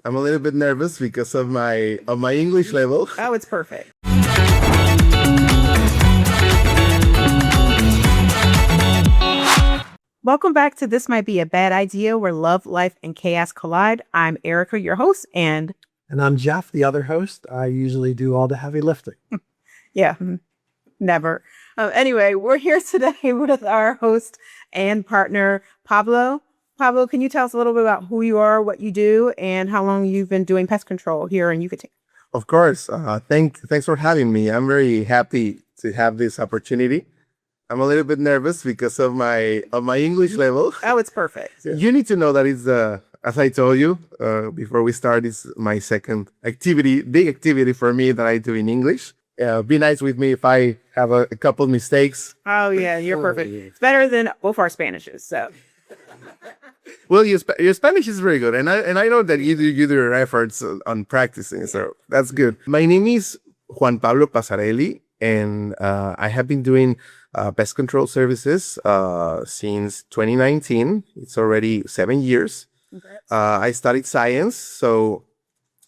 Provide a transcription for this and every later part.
I'm a little bit nervous because of my English level. Oh, it's perfect. Welcome back to This Might Be a Bad Idea, where love, life, and chaos collide. I'm Erica, your host, and I'm Jeff, the other host. I usually do all the heavy lifting. yeah, never. Anyway, we're here today with our host and partner, Pablo. Pablo, can you tell us a little bit about who you are, what you do, and how long you've been doing pest control here in Yucatán? Of course. Thanks for having me. I'm very happy to have this opportunity. I'm a little bit nervous because of my English level. Oh, it's perfect. You need to know that it's as I told you before we start, it's my second activity, big activity for me that I do in English. Be nice with me if I have a couple mistakes. Oh yeah, you're perfect. It's better than both our Spanishes. So. Well, your Spanish is very good, and I know that you do your efforts on practicing, so that's good. My name is Juan Pablo Pasarelli, and I have been doing pest control services since 2019. It's already 7 years. I studied science, so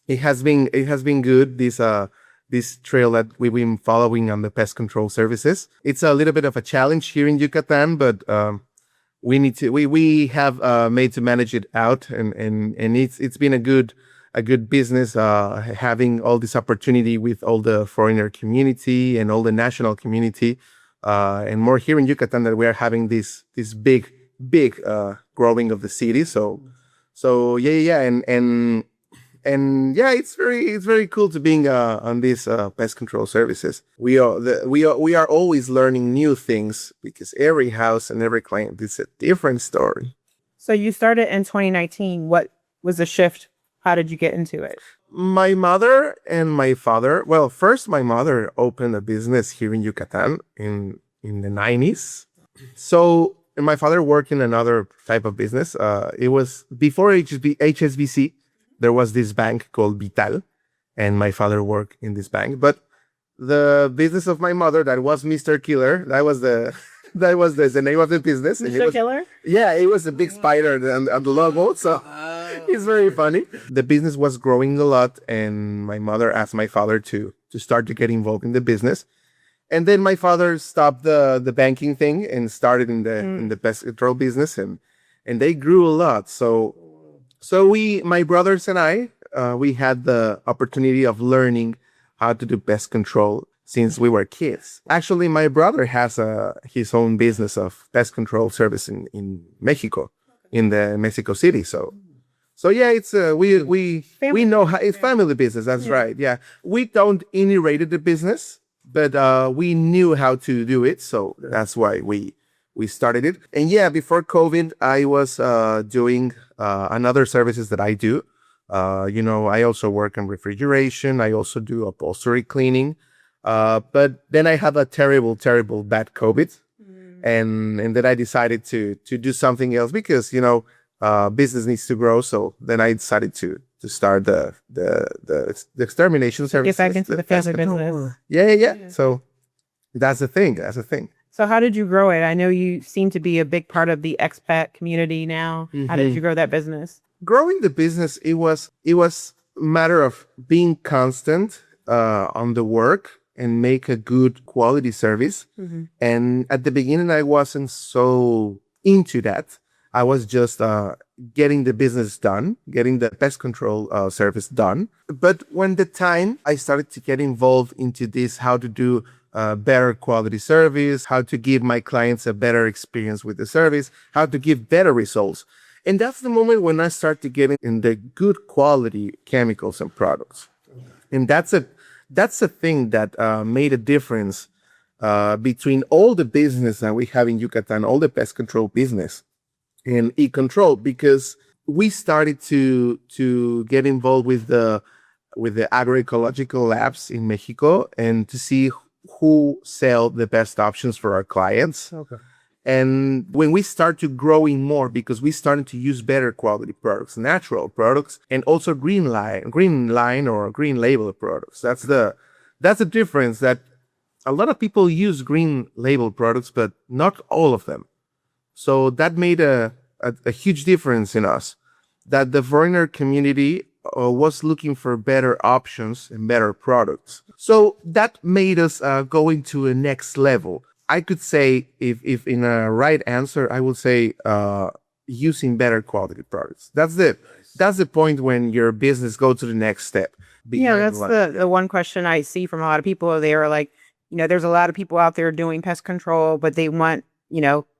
it has been good. This trail that we've been following on the pest control services. It's a little bit of a challenge here in Yucatan, but we have made to manage it out, and it's been a good business having all this opportunity with all the foreigner community and all the national community, and more here in Yucatan that we are having this big growing of the city. So yeah, and yeah, it's very cool to being on these pest control services. We are always learning new things because every house and every client is a different story. So you started in 2019. What was the shift? How did you get into it? My mother and my father. Well, first my mother opened a business here in Yucatan in the 90s. So and my father worked in another type of business. It was before HSBC. There was this bank called Vital, and my father worked in this bank. But the business of my mother, that was Mr. Killer. That was the name of the business. Mr. Killer? Yeah, it was a big spider on the logo. So it's very funny. The business was growing a lot, and my mother asked my father to start to get involved in the business. And then my father stopped the banking thing and started in the pest control business, and they grew a lot. So my brothers and I, we had the opportunity of learning how to do pest control since we were kids. Actually, my brother has his own business of pest control service in Mexico, in the Mexico City. So yeah, it's we know how it's family business. That's right. Yeah, we don't inherit the business, but we knew how to do it. So that's why we started it. And yeah, before COVID, I was doing another services that I do. I also work on refrigeration. I also do upholstery cleaning. But then I had a terrible bad COVID. And then I decided to do something else because, business needs to grow. So then I decided to start the extermination service. Get back into the family business. Yeah. So that's the thing. So how did you grow it? I know you seem to be a big part of the expat community now. Mm-hmm. How did you grow that business? Growing the business, it was a matter of being constant on the work and make a good quality service. Mm-hmm. And at the beginning, I wasn't so into that. I was just getting the business done, getting the pest control service done. But when the time I started to get involved into this, how to do better quality service, how to give my clients a better experience with the service, how to give better results. And that's the moment when I start to get in the good quality chemicals and products. And that's a thing that made a difference between all the business that we have in Yucatan, all the pest control business and e-control, because we started to get involved with the agroecological labs in Mexico and to see who sell the best options for our clients. Okay. And when we start to growing more, because we started to use better quality products, natural products, and also green line or green label products. That's the difference, that a lot of people use green label products, but not all of them. So that made a huge difference in us, that the foreigner community was looking for better options and better products. So that made us go into a next level. I could say, if in a right answer, I would say using better quality products. That's the point when your business goes to the next step. Yeah, behind that's the line. the one question I see from a lot of people. They are like, there's a lot of people out there doing pest control, but they want,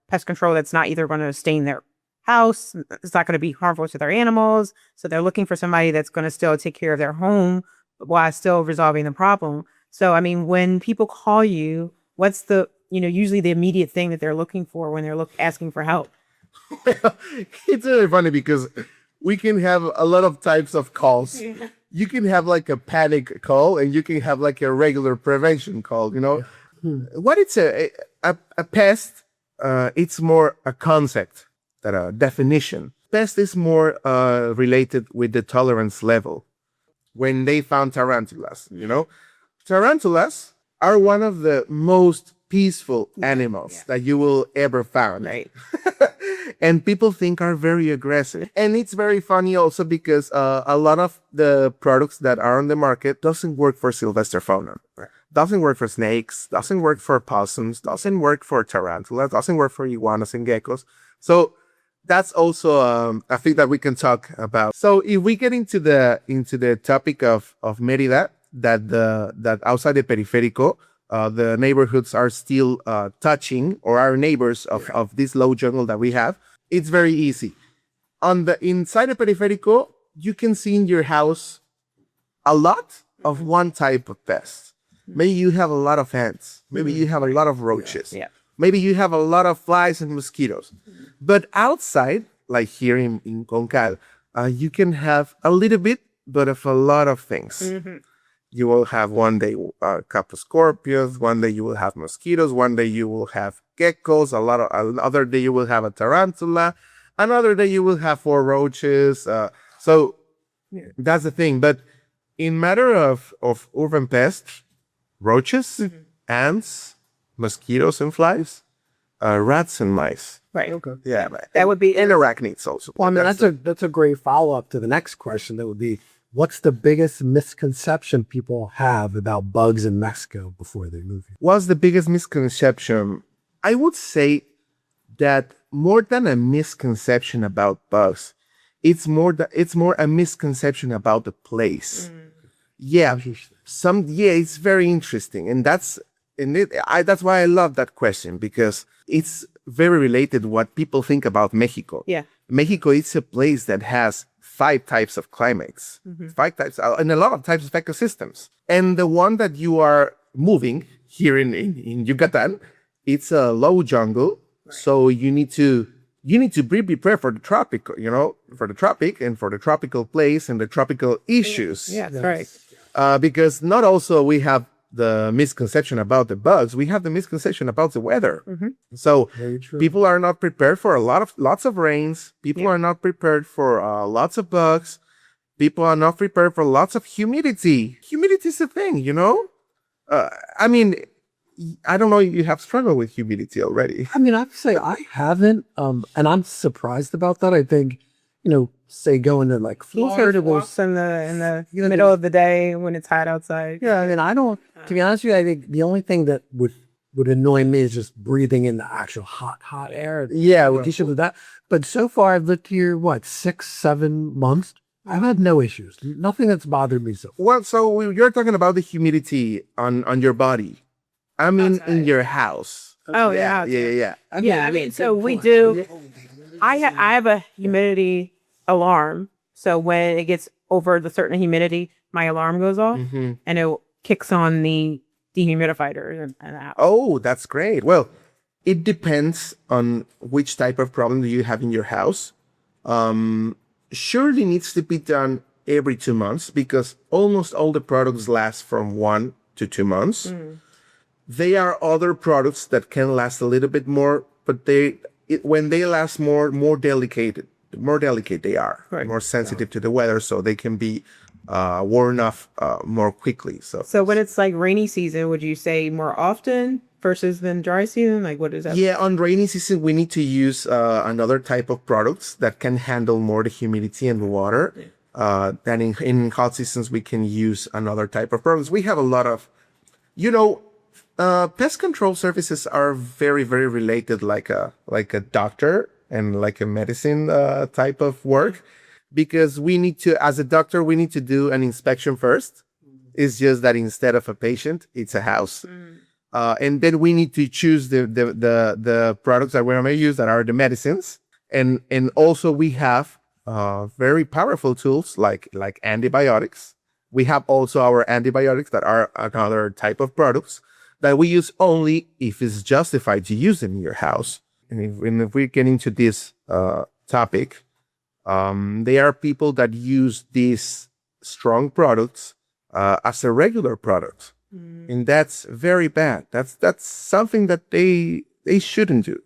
pest control that's not either going to stain their house, it's not going to be harmful to their animals. So they're looking for somebody that's going to still take care of their home while still resolving the problem. So, I mean, when people call you, what's the, usually the immediate thing that they're looking for when they're asking for help? It's really funny because we can have a lot of types of calls. You can have like a panic call, and you can have like a regular prevention call. What it's a pest? It's more a concept than a definition. Pest is more related with the tolerance level. When they found tarantulas, tarantulas are one of the most peaceful animals that you will ever find. Right. And people think are very aggressive. And it's very funny also because a lot of the products that are on the market doesn't work for Sylvester fauna. Doesn't work for snakes, doesn't work for possums, doesn't work for tarantulas, doesn't work for iguanas and geckos. So that's also a thing that we can talk about. So if we get into the topic of Mérida, that outside the Periférico, the neighborhoods are still touching, or are neighbors of this low jungle that we have. It's very easy. On the inside the Periférico, you can see in your house a lot of one type of pest. Maybe you have a lot of ants. Maybe you have a lot of roaches. Yeah. Maybe you have a lot of flies and mosquitoes. But outside, like here in Concal, you can have a little bit, but of a lot of things. You will have one day a couple of scorpions, one day you will have mosquitoes, one day you will have geckos, another day you will have a tarantula, another day you will have 4 roaches. So that's the thing. But in matter of urban pests, roaches, ants, mosquitoes and flies, rats and mice. Right. Okay. Yeah, That would be and arachnids also. Well, I mean, that's a great follow-up to the next question. That would be, what's the biggest misconception people have about bugs in Mexico before they move here? What's the biggest misconception? I would say that more than a misconception about bugs, it's more a misconception about the place. Yeah, it's very interesting, and that's why I love that question, because it's very related to what people think about Mexico. Yeah. Mexico is a place that has 5 types of climates, 5 types, and a lot of types of ecosystems. And the one that you are moving here in Yucatan, it's a low jungle, so you need to be prepared for the tropic, for the tropic and for the tropical place and the tropical issues. Yeah, that's right. Because not also we have the misconception about the bugs, we have the misconception about the weather. So people are not prepared for lots of rains. People are not prepared for lots of bugs. People are not prepared for lots of humidity. Humidity is a thing, I mean, I don't know if you have struggled with humidity already. I mean, I have to say I haven't, and I'm surprised about that. I think, say going to like Florida, Walks in the middle of the day when it's hot outside. yeah, I mean, I don't, to be honest with you, I think the only thing that would annoy me is just breathing in the actual hot air. Yeah, With issues with that. But so far, I've lived here, 6, 7 months. I've had no issues. Nothing that's bothered me so far. Well, so you're talking about the humidity on your body. I mean, in your house. Oh, yeah. Yeah. Yeah, I mean, so we do. I have a humidity alarm. So when it gets over the certain humidity, my alarm goes off and it kicks on the dehumidifier and out. Oh, that's great. Well, it depends on which type of problem do you have in your house. Surely needs to be done every 2 months, because almost all the products last from 1 to 2 months. There are other products that can last a little bit more, but when they last more delicate they are, more sensitive to the weather, so they can be worn off more quickly. So when it's like rainy season, would you say more often versus than dry season? Like, what is that? Yeah, on rainy season, we need to use another type of products that can handle more the humidity and the water. Then in hot seasons, we can use another type of products. We have a lot of, you know, pest control services are very, very related, like a doctor and like a medicine type of work, because we need to, as a doctor, we need to do an inspection first. It's just that instead of a patient, it's a house. And then we need to choose the products that we're going to use, that are the medicines. And also we have very powerful tools like antibiotics. We have also our antibiotics that are another type of products that we use only if it's justified to use them in your house. And if we get into this topic, there are people that use these strong products as a regular product. And that's very bad. That's something that they shouldn't do.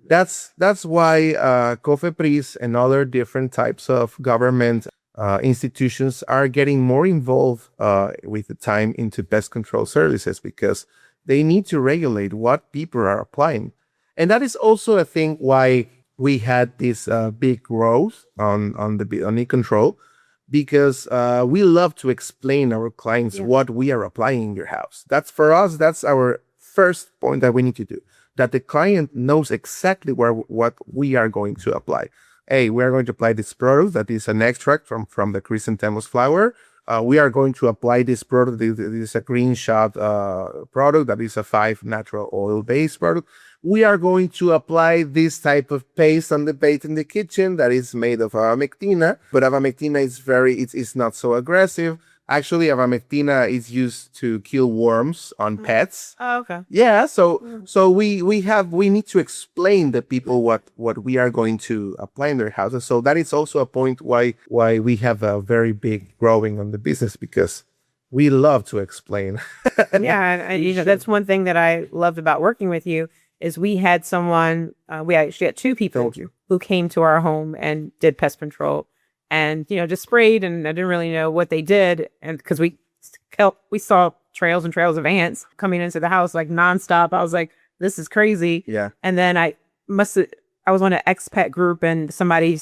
That's why COFEPRIS and other different types of government institutions are getting more involved with the time into pest control services, because they need to regulate what people are applying. And that is also a thing why we had this big growth on e-control, because we love to explain our clients what we are applying in your house. That's, for us, that's our first point that we need to do, that the client knows exactly what we are going to apply. Hey, we are going to apply this product that is an extract from the chrysanthemum flower. We are going to apply this product. This is a green shot product that is a 5 natural oil-based product. We are going to apply this type of paste on the bait in the kitchen that is made of avamectina, but avamectina is it's not so aggressive. Actually, avamectina is used to kill worms on pets. Oh, okay. Yeah, so we need to explain to people what we are going to apply in their houses. So that is also a point why we have a very big growing on the business, because we love to explain. Yeah, and that's one thing that I loved about working with you, is we had someone, we actually had 2 people who came to our home and did pest control. And, just sprayed, and I didn't really know what they did. And because we saw trails and trails of ants coming into the house like nonstop. I was like, this is crazy. Yeah. And then I was on an expat group, and somebody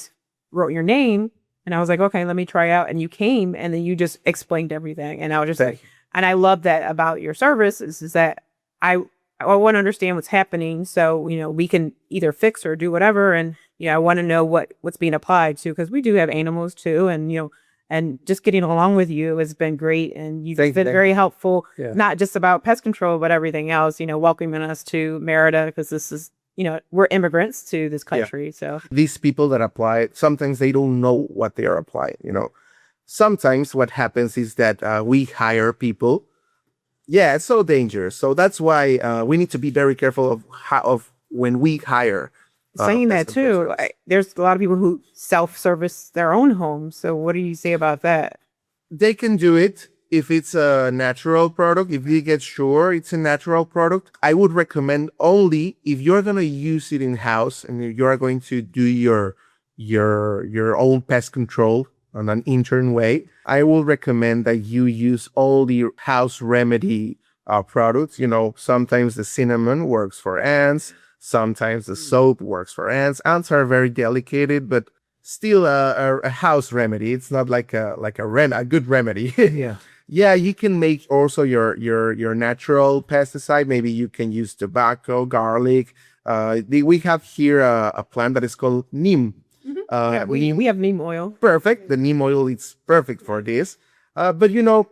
wrote your name, and I was like, okay, let me try out. And you came, and then you just explained everything. And I was just like, and I love that about your service is that I want to understand what's happening. So, we can either fix or do whatever. And, I want to know what's being applied to, because we do have animals too. And, and just getting along with you has been great. And you've been very helpful, not just about pest control, but everything else, welcoming us to Mérida, because this is, we're immigrants to this country. Yeah. So these people that apply, sometimes they don't know what they are applying. Sometimes what happens is that we hire people. Yeah, it's so dangerous. So that's why we need to be very careful of when we hire. Saying that too, there's a lot of people who self-service their own homes. So what do you say about that? They can do it if it's a natural product. If you get sure it's a natural product, I would recommend only if you're going to use it in house and you are going to do your own pest control on an intern way. I will recommend that you use all the house remedy products. Sometimes the cinnamon works for ants. Sometimes the soap works for ants. Ants are very delicate, but still a house remedy. It's not like a good remedy. Yeah. Yeah, you can make also your natural pesticide. Maybe you can use tobacco, garlic. We have here a plant that is called neem. We have neem oil. Perfect. The neem oil is perfect for this. But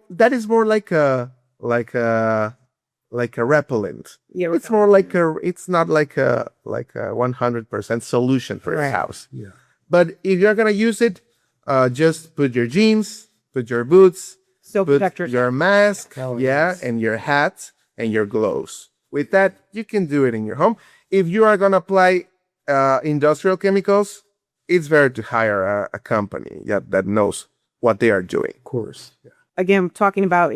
that is more like a repellent. Yeah, it's more it's not like a 100% solution for your house. Yeah. But if you're gonna use it, just put your jeans, put your boots, put your mask, and your hat and your gloves. With that, you can do it in your home. If you are gonna apply industrial chemicals, it's better to hire a company that knows what they are doing. Of course. Yeah. Again, talking about,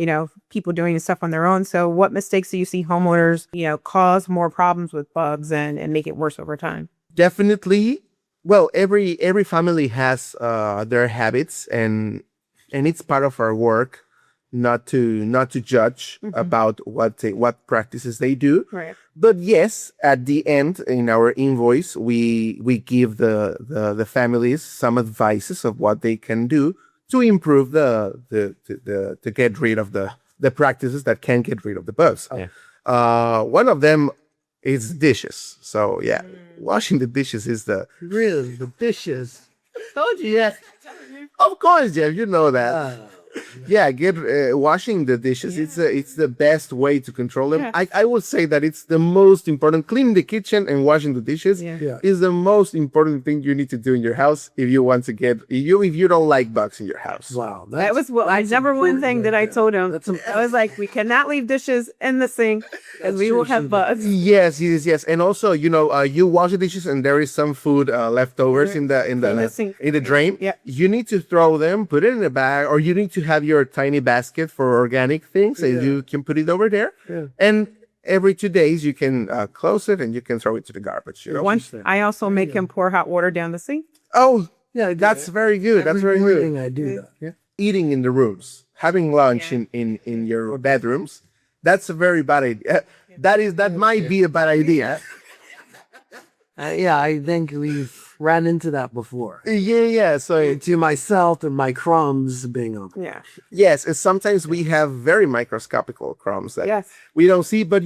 people doing stuff on their own. So what mistakes do you see homeowners, cause more problems with bugs and make it worse over time? Definitely. Well, every family has their habits, and it's part of our work not to judge about what practices they do. Right. But yes, at the end in our invoice, we give the families some advices of what they can do to improve to get rid of the practices that can get rid of the bugs. One of them is dishes. So yeah, washing the dishes is the dishes. told you, yes. Of course, Jeff, you know that. Yeah, washing the dishes. It's the best way to control them. Yeah. I would say that it's the most important. Cleaning the kitchen and washing the dishes is the most important thing you need to do in your house if you want to if you don't like bugs in your house. Wow. That was my number one thing that I told him. I was like, we cannot leave dishes in the sink and we will have bugs. Yes. And also, you wash the dishes and there is some food leftovers in the drain. Yeah. You need to throw them, put it in a bag, or you need to have your tiny basket for organic things and you can put it over there. And every 2 days you can close it and you can throw it to the garbage. I also make him pour hot water down the sink. Oh, yeah, that's very good. That's very good. Morning I do that. Yeah. Eating in the rooms, having lunch in your bedrooms, that's a very bad idea. That might be a bad idea. I think we've ran into that before. Yeah. So To myself and my crumbs being on. Yeah. yes, and sometimes we have very microscopical crumbs that Yes. we don't see. But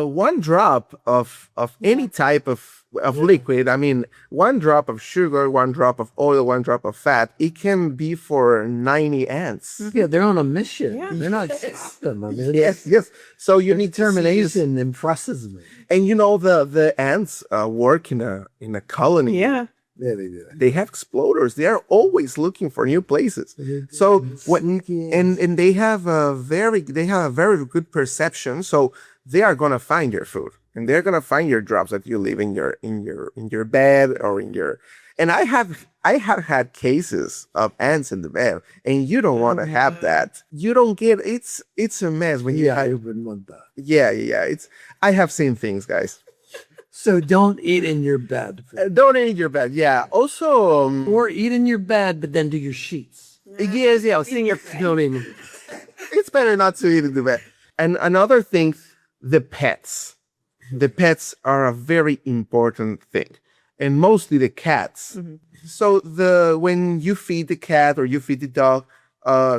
one drop of any type of liquid, I mean, one drop of sugar, one drop of oil, one drop of fat, it can be for 90 ants. Yeah, they're on a mission. Yeah. They're not them. I mean, Yes. So you need determination impresses me. and the ants work in a colony. Yeah. Yeah, they do. They have exploders. They are always looking for new places. So what and they have a very good perception. So they are gonna find your food and they're gonna find your drops that you leave in your bed or in your. And I have had cases of ants in the bed, and you don't want to have that. You don't get it's a mess when you. I wouldn't want that. Yeah. I have seen things, guys. So don't eat in your bed. Don't eat your bed. Yeah. Also, Or eat in your bed, but then do your sheets. yes. Sitting your filming. It's better not to eat in the bed. And another thing, the pets. The pets are a very important thing, and mostly the cats. So when you feed the cat or you feed the dog,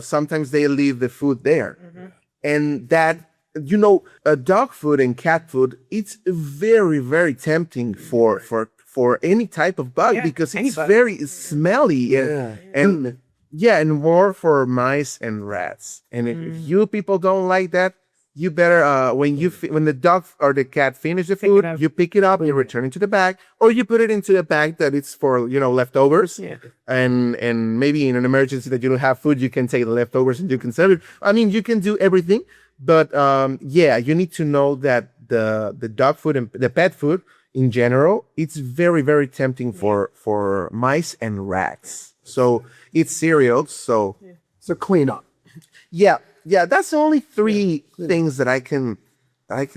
sometimes they leave the food there, and that dog food and cat food, it's very very tempting for any type of bug because it's very smelly and more for mice and rats. And if you people don't like that, you better when the dog or the cat finish the food, you pick it up, you return it to the bag, or you put it into the bag that it's for leftovers. And maybe in an emergency that you don't have food, you can take the leftovers and you can sell it. I mean, you can do everything, but you need to know that the dog food and the pet food in general, it's very very tempting for mice and rats. So it's cereals. So clean up. Yeah, that's the only three things that I can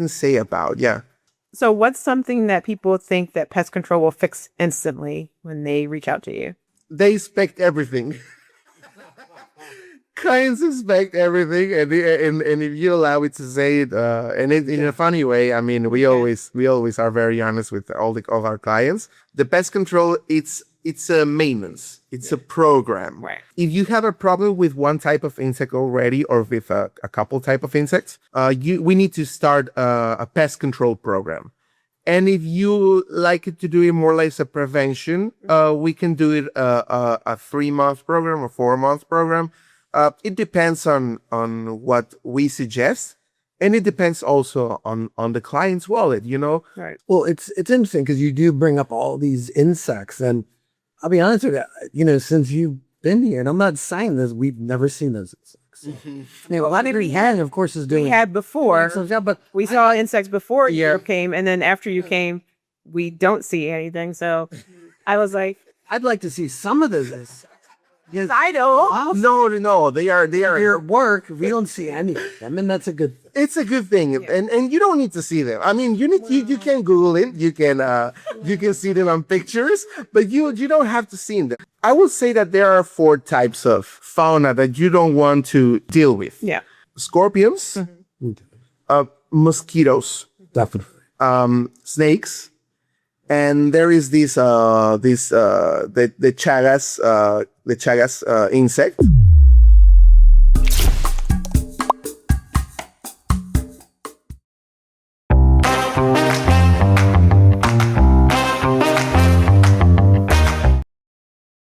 say about. Yeah. So what's something that people think that pest control will fix instantly when they reach out to you? They expect everything. Clients expect everything, and if you allow it to say it, and it in a funny way, I mean, we always are very honest with all our clients. The pest control, it's a maintenance. It's a program. Right. If you have a problem with one type of insect already, or with a couple type of insects, we need to start a pest control program. And if you like it to do it more like a prevention, we can do it a 3-month program or 4-month program. It depends on what we suggest. And it depends also on the client's wallet, Right. Well, it's interesting because you do bring up all these insects, and I'll be honest with you, since you've been here, and I'm not saying this, we've never seen those insects. A lot of had, of course, is doing. We had before. But We saw insects before you came, and then after you came, we don't see anything. So I was like, I'd like to see some of those insects. Yes. I don't. No, they are Here at work, we don't see any. I mean, that's a good thing. It's a good thing, and you don't need to see them. I mean, you can Google it, you can see them on pictures, but you don't have to see them. I would say that there are 4 types of fauna that you don't want to deal with. Yeah. Scorpions, mosquitoes, Definitely. snakes, and there is the chagas, the chagas insect.